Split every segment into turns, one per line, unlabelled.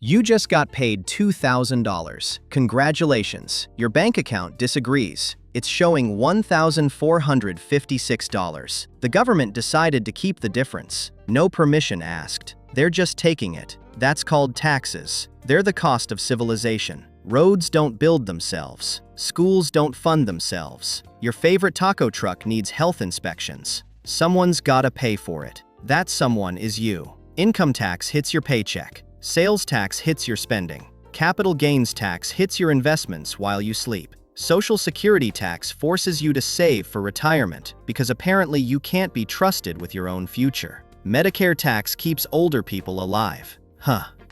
You just got paid $2,000. Congratulations. Your bank account disagrees. It's showing $1,456. The government decided to keep the difference. No permission asked. They're just taking it. That's called taxes. They're the cost of civilization. Roads don't build themselves. Schools don't fund themselves. Your favorite taco truck needs health inspections. Someone's gotta pay for it. That someone is you. Income tax hits your paycheck. Sales tax hits your spending. Capital gains tax hits your investments while you sleep. Social Security tax forces you to save for retirement because apparently you can't be trusted with your own future. Medicare tax keeps older people alive.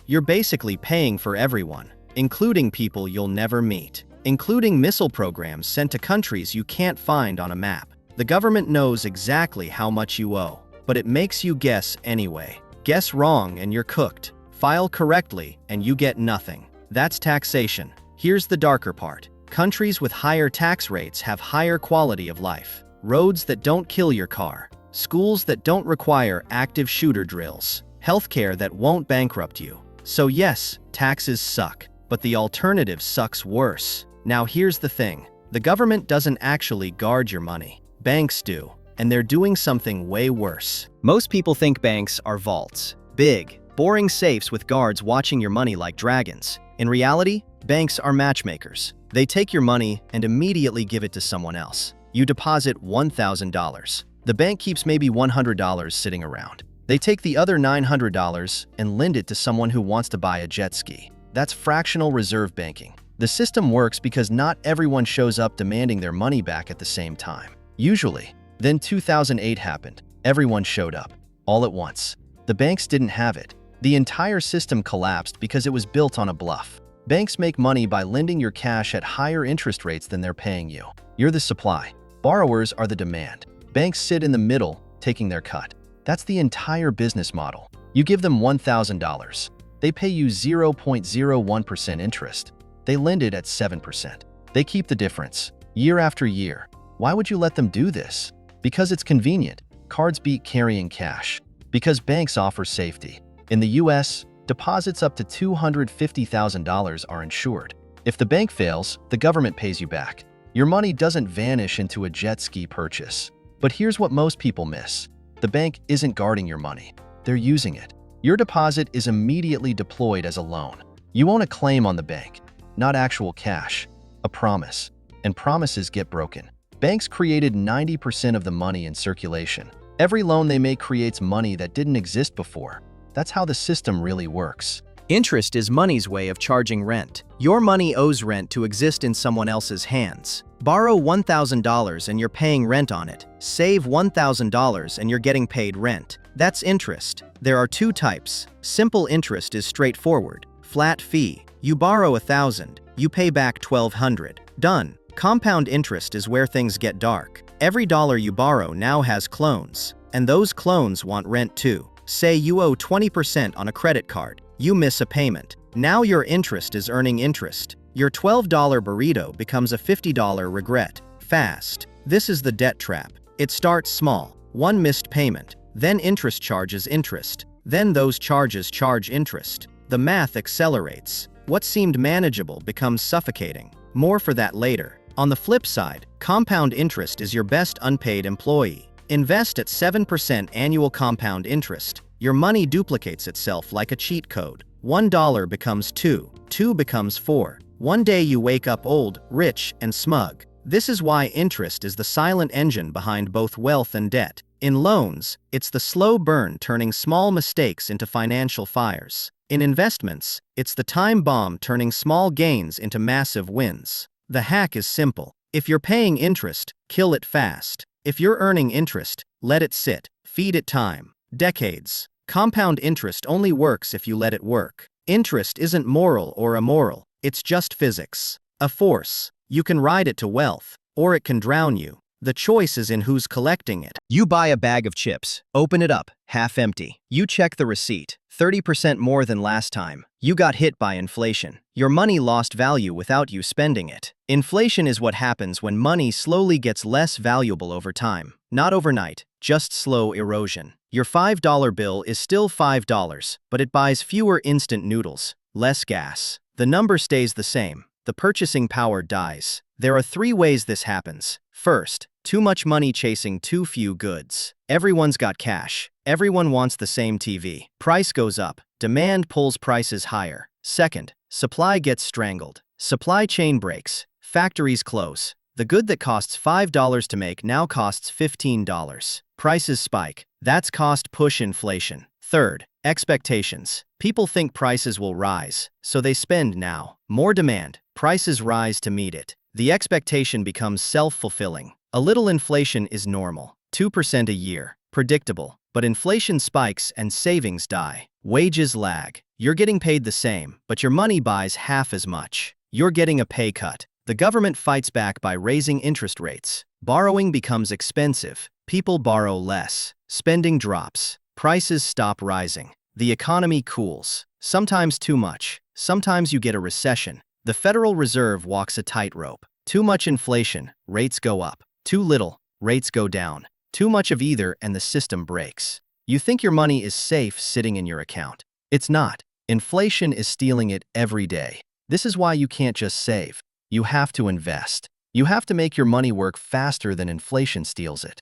You're basically paying for everyone, including people you'll never meet, including missile programs sent to countries you can't find on a map. The government knows exactly how much you owe, but it makes you guess anyway. Guess wrong and you're cooked. File correctly and you get nothing. That's taxation. Here's the darker part. Countries with higher tax rates have higher quality of life. Roads that don't kill your car. Schools that don't require active shooter drills. Healthcare that won't bankrupt you. So yes, taxes suck, but the alternative sucks worse. Now here's the thing. The government doesn't actually guard your money. Banks do, and they're doing something way worse. Most people think banks are vaults. Big, boring safes with guards watching your money like dragons. In reality, banks are matchmakers. They take your money and immediately give it to someone else. You deposit $1,000. The bank keeps maybe $100 sitting around. They take the other $900 and lend it to someone who wants to buy a jet ski. That's fractional reserve banking. The system works because not everyone shows up demanding their money back at the same time. Usually. Then 2008 happened. Everyone showed up. All at once. The banks didn't have it. The entire system collapsed because it was built on a bluff. Banks make money by lending your cash at higher interest rates than they're paying you. You're the supply. Borrowers are the demand. Banks sit in the middle, taking their cut. That's the entire business model. You give them $1,000. They pay you 0.01% interest. They lend it at 7%. They keep the difference, year after year. Why would you let them do this? Because it's convenient. Cards beat carrying cash. Because banks offer safety. In the US, deposits up to $250,000 are insured. If the bank fails, the government pays you back. Your money doesn't vanish into a jet ski purchase. But here's what most people miss. The bank isn't guarding your money. They're using it. Your deposit is immediately deployed as a loan. You own a claim on the bank, not actual cash, a promise. And promises get broken. Banks created 90% of the money in circulation. Every loan they make creates money that didn't exist before. That's how the system really works. Interest is money's way of charging rent. Your money owes rent to exist in someone else's hands. Borrow $1,000 and you're paying rent on it. Save $1,000 and you're getting paid rent. That's interest. There are two types. Simple interest is straightforward. Flat fee. You borrow $1,000. You pay back $1,200. Done. Compound interest is where things get dark. Every dollar you borrow now has clones. And those clones want rent too. Say you owe 20% on a credit card. You miss a payment. Now your interest is earning interest. Your $12 burrito becomes a $50 regret. Fast. This is the debt trap. It starts small. One missed payment. Then interest charges interest. Then those charges charge interest. The math accelerates. What seemed manageable becomes suffocating. More for that later. On the flip side, compound interest is your best unpaid employee. Invest at 7% annual compound interest. Your money duplicates itself like a cheat code. $1 becomes 2, 2 becomes 4. One day you wake up old, rich, and smug. This is why interest is the silent engine behind both wealth and debt. In loans, it's the slow burn turning small mistakes into financial fires. In investments, it's the time bomb turning small gains into massive wins. The hack is simple. If you're paying interest, kill it fast. If you're earning interest, let it sit. Feed it time. Decades. Compound interest only works if you let it work. Interest isn't moral or immoral. It's just physics. A force. You can ride it to wealth, or it can drown you. The choice is in who's collecting it. You buy a bag of chips. Open it up, half empty. You check the receipt. 30% more than last time. You got hit by inflation. Your money lost value without you spending it. Inflation is what happens when money slowly gets less valuable over time. Not overnight, just slow erosion. Your $5 bill is still $5, but it buys fewer instant noodles. less gas. The number stays the same. The purchasing power dies. There are 3 ways this happens. First, too much money chasing too few goods. Everyone's got cash. Everyone wants the same TV. Price goes up. Demand pulls prices higher. Second, supply gets strangled. Supply chain breaks. Factories close. The good that costs $5 to make now costs $15. Prices spike. That's cost push inflation. Third, expectations. People think prices will rise, so they spend now. More demand. Prices rise to meet it. The expectation becomes self-fulfilling. A little inflation is normal. 2% a year. Predictable. But inflation spikes and savings die. Wages lag. You're getting paid the same, but your money buys half as much. You're getting a pay cut. The government fights back by raising interest rates. Borrowing becomes expensive. People borrow less. Spending drops. Prices stop rising. The economy cools. Sometimes too much. Sometimes you get a recession. The Federal Reserve walks a tightrope. Too much inflation, rates go up. Too little, rates go down. Too much of either and the system breaks. You think your money is safe sitting in your account. It's not. Inflation is stealing it every day. This is why you can't just save. You have to invest. You have to make your money work faster than inflation steals it.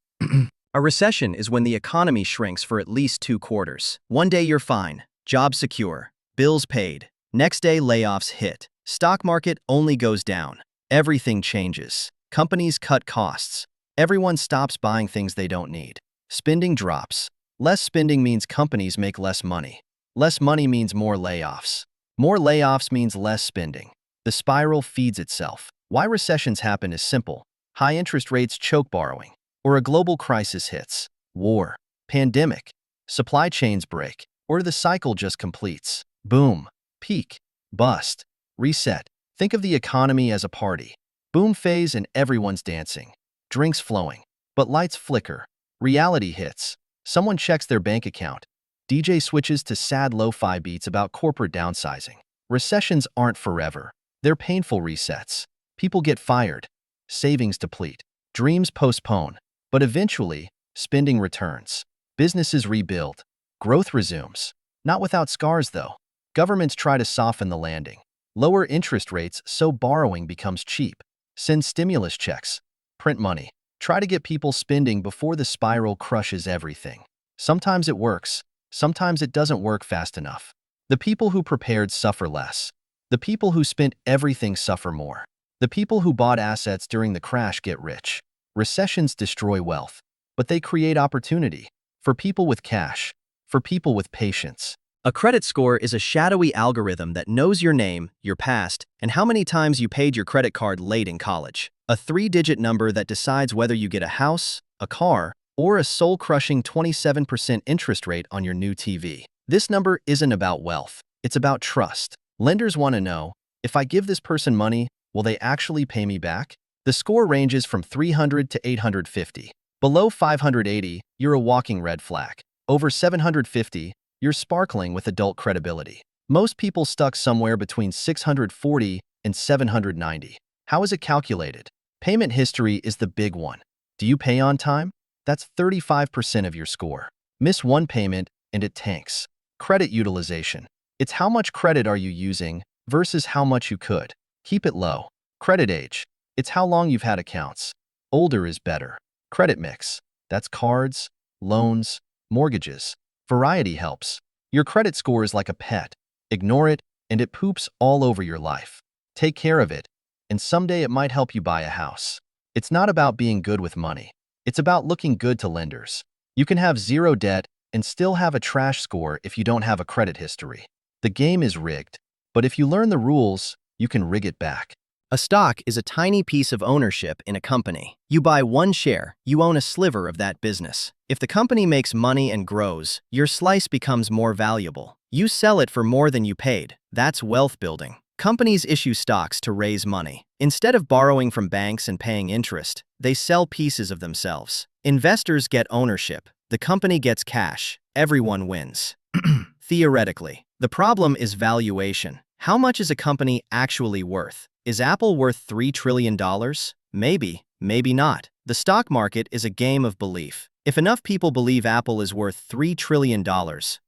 A recession is when the economy shrinks for at least 2 quarters. One day you're fine, job secure, bills paid. Next day layoffs hit. Stock market only goes down. Everything changes. Companies cut costs. Everyone stops buying things they don't need. Spending drops. Less spending means companies make less money. Less money means more layoffs. More layoffs means less spending. The spiral feeds itself. Why recessions happen is simple. High interest rates choke borrowing. Or a global crisis hits. War. Pandemic. Supply chains break. Or the cycle just completes. Boom. Peak. Bust. Reset. Think of the economy as a party. Boom phase and everyone's dancing. Drinks flowing. But lights flicker. Reality hits. Someone checks their bank account. DJ switches to sad lo-fi beats about corporate downsizing. Recessions aren't forever. They're painful resets. People get fired. Savings deplete. Dreams postpone. But eventually, spending returns. Businesses rebuild. Growth resumes. Not without scars, though. Governments try to soften the landing. Lower interest rates so borrowing becomes cheap. Send stimulus checks. Print money. Try to get people spending before the spiral crushes everything. Sometimes it works. Sometimes it doesn't work fast enough. The people who prepared suffer less. The people who spent everything suffer more. The people who bought assets during the crash get rich. Recessions destroy wealth, but they create opportunity for people with cash, for people with patience. A credit score is a shadowy algorithm that knows your name, your past, and how many times you paid your credit card late in college. A 3-digit number that decides whether you get a house, a car, or a soul-crushing 27% interest rate on your new TV. This number isn't about wealth. It's about trust. Lenders want to know, if I give this person money, will they actually pay me back? The score ranges from 300 to 850. Below 580, you're a walking red flag. Over 750, you're sparkling with adult credibility. Most people stuck somewhere between 640 and 790. How is it calculated? Payment history is the big one. Do you pay on time? That's 35% of your score. Miss one payment and it tanks. Credit utilization. It's how much credit are you using versus how much you could. Keep it low. Credit age. It's how long you've had accounts. Older is better. Credit mix. That's cards, loans, mortgages. Variety helps. Your credit score is like a pet. Ignore it, and it poops all over your life. Take care of it, and someday it might help you buy a house. It's not about being good with money. It's about looking good to lenders. You can have zero debt and still have a trash score if you don't have a credit history. The game is rigged, but if you learn the rules, you can rig it back. A stock is a tiny piece of ownership in a company. You buy one share, you own a sliver of that business. If the company makes money and grows, your slice becomes more valuable. You sell it for more than you paid. That's wealth building. Companies issue stocks to raise money. Instead of borrowing from banks and paying interest, they sell pieces of themselves. Investors get ownership. The company gets cash. Everyone wins. Theoretically. The problem is valuation. How much is a company actually worth? Is Apple worth $3 trillion? Maybe, maybe not. The stock market is a game of belief. If enough people believe Apple is worth $3 trillion,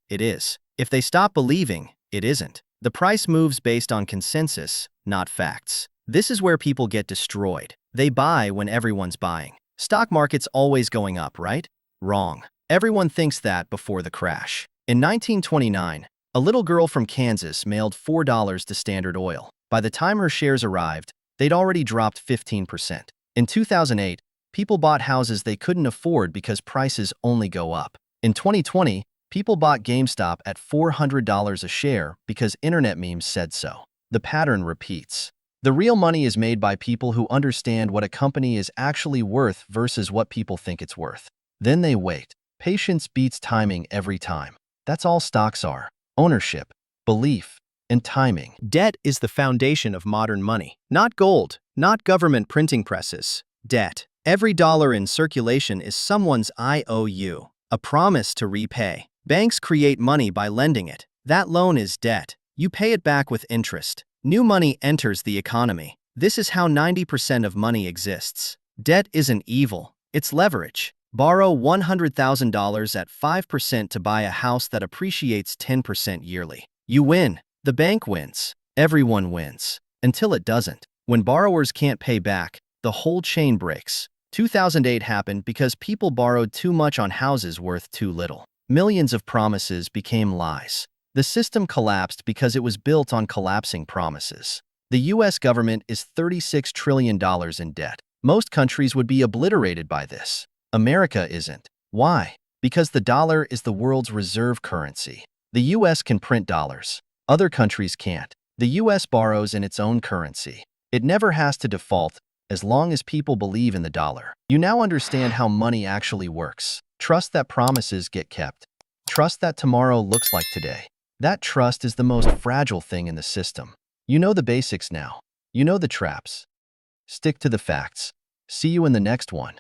it is. If they stop believing, it isn't. The price moves based on consensus, not facts. This is where people get destroyed. They buy when everyone's buying. Stock market's always going up, right? Wrong. Everyone thinks that before the crash. In 1929, a little girl from Kansas mailed $4 to Standard Oil. By the time her shares arrived, they'd already dropped 15%. In 2008, people bought houses they couldn't afford because prices only go up. In 2020, people bought GameStop at $400 a share because internet memes said so. The pattern repeats. The real money is made by people who understand what a company is actually worth versus what people think it's worth. Then they wait. Patience beats timing every time. That's all stocks are. Ownership, belief, and timing. Debt is the foundation of modern money. Not gold, not government printing presses. Debt. Every dollar in circulation is someone's IOU, a promise to repay. Banks create money by lending it. That loan is debt. You pay it back with interest. New money enters the economy. This is how 90% of money exists. Debt isn't evil, it's leverage. Borrow $100,000 at 5% to buy a house that appreciates 10% yearly. You win. The bank wins. Everyone wins. Until it doesn't. When borrowers can't pay back, the whole chain breaks. 2008 happened because people borrowed too much on houses worth too little. Millions of promises became lies. The system collapsed because it was built on collapsing promises. The US government is $36 trillion in debt. Most countries would be obliterated by this. America isn't. Why? Because the dollar is the world's reserve currency. The US can print dollars. Other countries can't. The US borrows in its own currency. It never has to default as long as people believe in the dollar. You now understand how money actually works. Trust that promises get kept. Trust that tomorrow looks like today. That trust is the most fragile thing in the system. You know the basics now. You know the traps. Stick to the facts. See you in the next one.